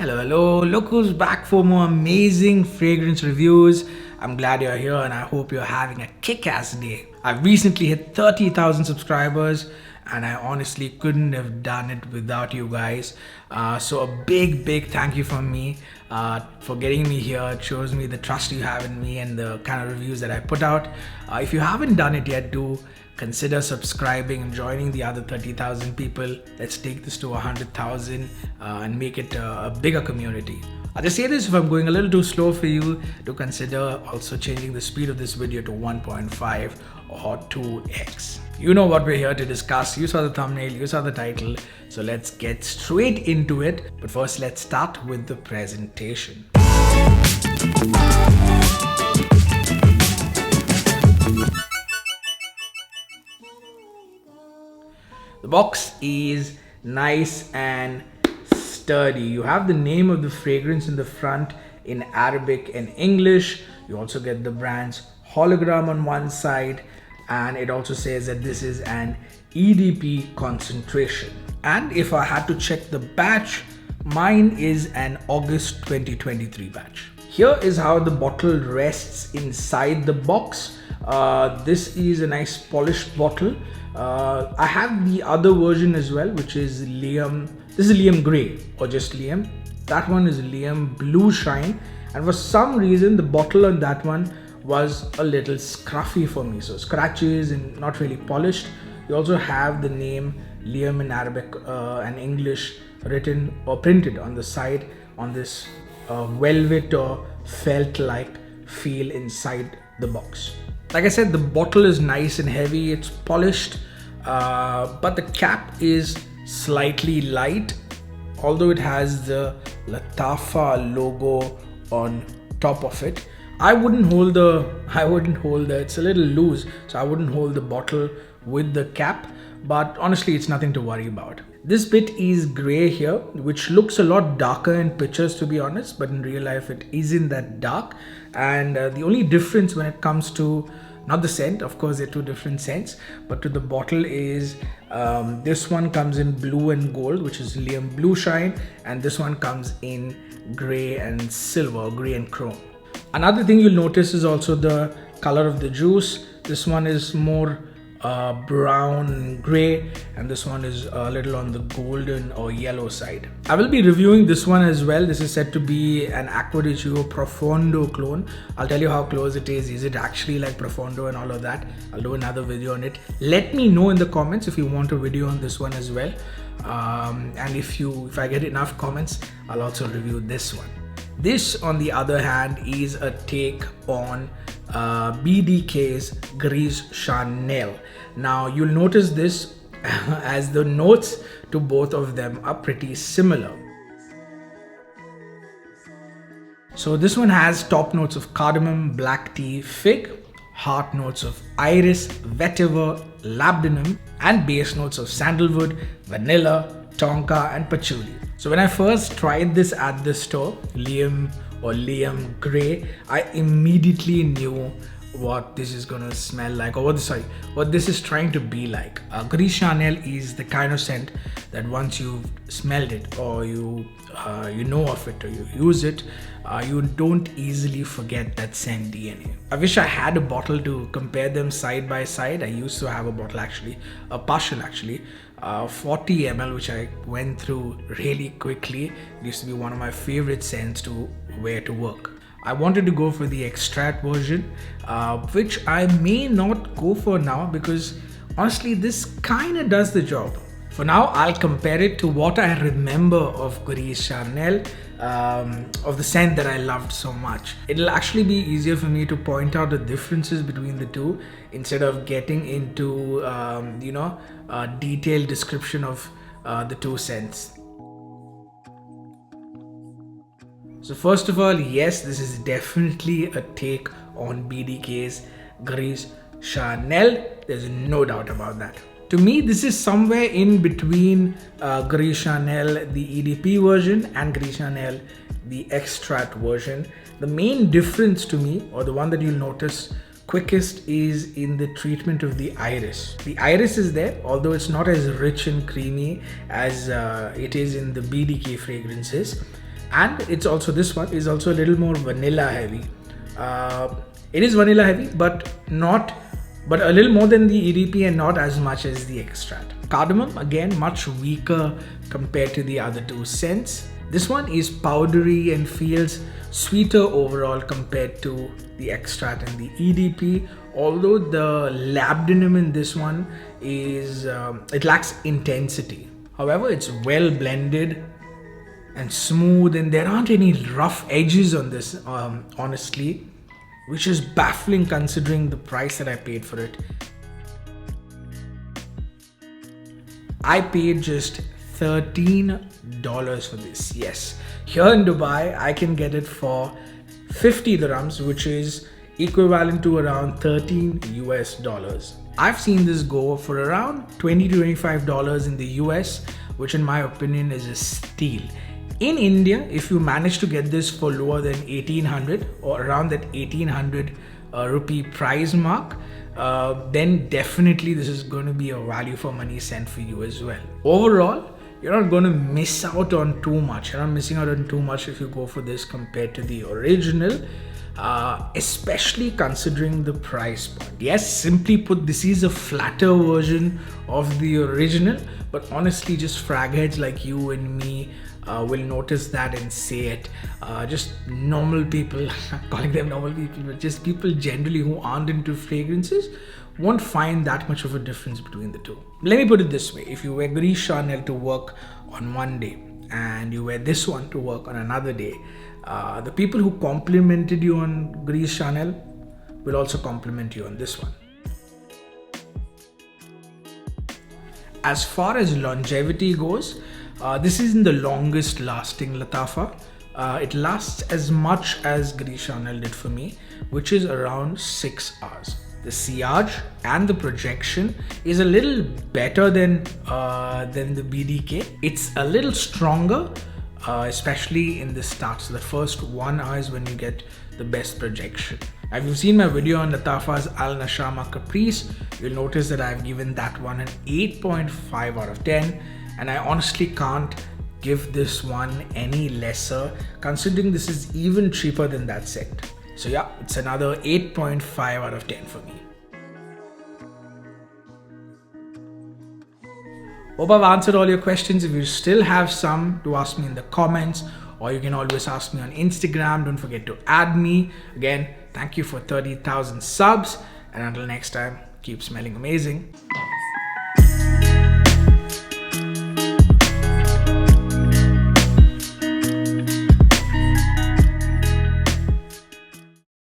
Hello, look who's back for more amazing fragrance reviews. I'm glad you're here and I hope you're having a kick-ass day. I've recently hit 30,000 subscribers and I honestly couldn't have done it without you guys. So a big thank you from me for getting me here. It shows me the trust you have in me and the kind of reviews that I put out. If you haven't done it yet, do consider subscribing and joining the other 30,000 people. Let's take this to 100,000 and make it a bigger community. I'll just say this, if I'm going a little too slow for you, do consider also changing the speed of this video to 1.5 or 2x. You know what we're here to discuss. You saw the thumbnail, you saw the title. So let's get straight into it. But first, let's start with the presentation. The box is nice and sturdy. You have the name of the fragrance in the front in Arabic and English. You also get the brand's hologram on one side, and it also says that this is an EDP concentration. And if I had to check the batch, mine is an August 2023 batch. Here is how the bottle rests inside the box. This is a nice polished bottle. I have the other version as well, which is Liam. This is Liam Grey or just Liam. That one is Liam Blue Shine, and for some reason the bottle on that one was a little scruffy for me, so scratches and not really polished. You also have the name Liam in Arabic and English written or printed on the side on this velvet or felt like feel inside the box. Like I said, the bottle is nice and heavy, it's polished, but the cap is slightly light, although it has the Lattafa logo on top of it. I wouldn't hold it's a little loose, so I wouldn't hold the bottle with the cap, but honestly it's nothing to worry about. This bit is gray here, which looks a lot darker in pictures to be honest, but in real life it isn't that dark. And the only difference when it comes to not the scent, of course they're two different scents, but to the bottle is this one comes in blue and gold, which is Liam Blue Shine, and this one comes in gray and silver, gray and chrome. Another thing you'll notice is also the color of the juice. This one is more brown and gray, and this one is a little on the golden or yellow side. I will be reviewing this one as well. This is said to be an Acqua di Gio Profondo clone. I'll tell you how close it is. Is it actually like Profondo and all of that? I'll do another video on it. Let me know in the comments if you want a video on this one as well. And if I get enough comments, I'll also review this one. This, on the other hand, is a take on BDK's Gris Charnel. Now you'll notice this as the notes to both of them are pretty similar. So this one has top notes of cardamom, black tea, fig, heart notes of iris, vetiver, labdanum, and base notes of sandalwood, vanilla, tonka, and patchouli. So when I first tried this at the store, Liam Grey, I immediately knew what this is gonna smell like, or what this is trying to be like. Gris Charnel is the kind of scent that once you've smelled it or you know of it or you use it, you don't easily forget that scent DNA. I wish I had a bottle to compare them side by side. I used to have a bottle actually, a partial actually, 40 ml, which I went through really quickly. It used to be one of my favorite scents to wear to work. I wanted to go for the Extrait version, which I may not go for now because honestly this kind of does the job. For now, I'll compare it to what I remember of Gris Charnel, of the scent that I loved so much. It'll actually be easier for me to point out the differences between the two instead of getting into a detailed description of the two scents. So first of all, yes, this is definitely a take on BDK's Gris Charnel. There's no doubt about that. To me, this is somewhere in between Gris Charnel, the EDP version, and Gris Charnel, the Extrait version. The main difference to me, or the one that you'll notice quickest, is in the treatment of the iris. The iris is there, although it's not as rich and creamy as it is in the BDK fragrances. And it's also, this one is also a little more vanilla heavy. It is vanilla heavy, but a little more than the EDP and not as much as the Extrait. Cardamom, again, much weaker compared to the other two scents. This one is powdery and feels sweeter overall compared to the Extrait and the EDP. Although the labdanum in this one is, it lacks intensity. However, it's well blended and smooth, and there aren't any rough edges on this, honestly, which is baffling considering the price that I paid for it. I paid just $13 for this. Yes, here in Dubai I can get it for 50 dirhams, which is equivalent to around $13 US. I've seen this go for around $20 to $25 in the US, which in my opinion is a steal. In India, if you manage to get this for lower than 1800 or around that 1800 rupee price mark, then definitely this is going to be a value for money scent for you as well. Overall, you're not going to miss out on too much. You're not missing out on too much if you go for this compared to the original, especially considering the price point. Yes, simply put, this is a flatter version of the original, but honestly, just frag heads like you and me will notice that and say it. Just normal people, I'm calling them normal people, but just people generally who aren't into fragrances won't find that much of a difference between the two. Let me put it this way: if you wear Gris Charnel to work on one day and you wear this one to work on another day, the people who complimented you on Gris Charnel will also compliment you on this one. As far as longevity goes, this isn't the longest lasting Lattafa. It lasts as much as Gris Charnel did for me, which is around 6 hours. The sillage and the projection is a little better than the BDK. It's a little stronger, especially in the start. So the first 1 hour is when you get the best projection. If you've seen my video on Lattafa's Al Nashama Caprice, you'll notice that I've given that one an 8.5 out of 10. And I honestly can't give this one any lesser, considering this is even cheaper than that scent. So yeah, it's another 8.5 out of 10 for me. Hope I've answered all your questions. If you still have some, to ask me in the comments, or you can always ask me on Instagram. Don't forget to add me. Again, thank you for 30,000 subs, and until next time, keep smelling amazing.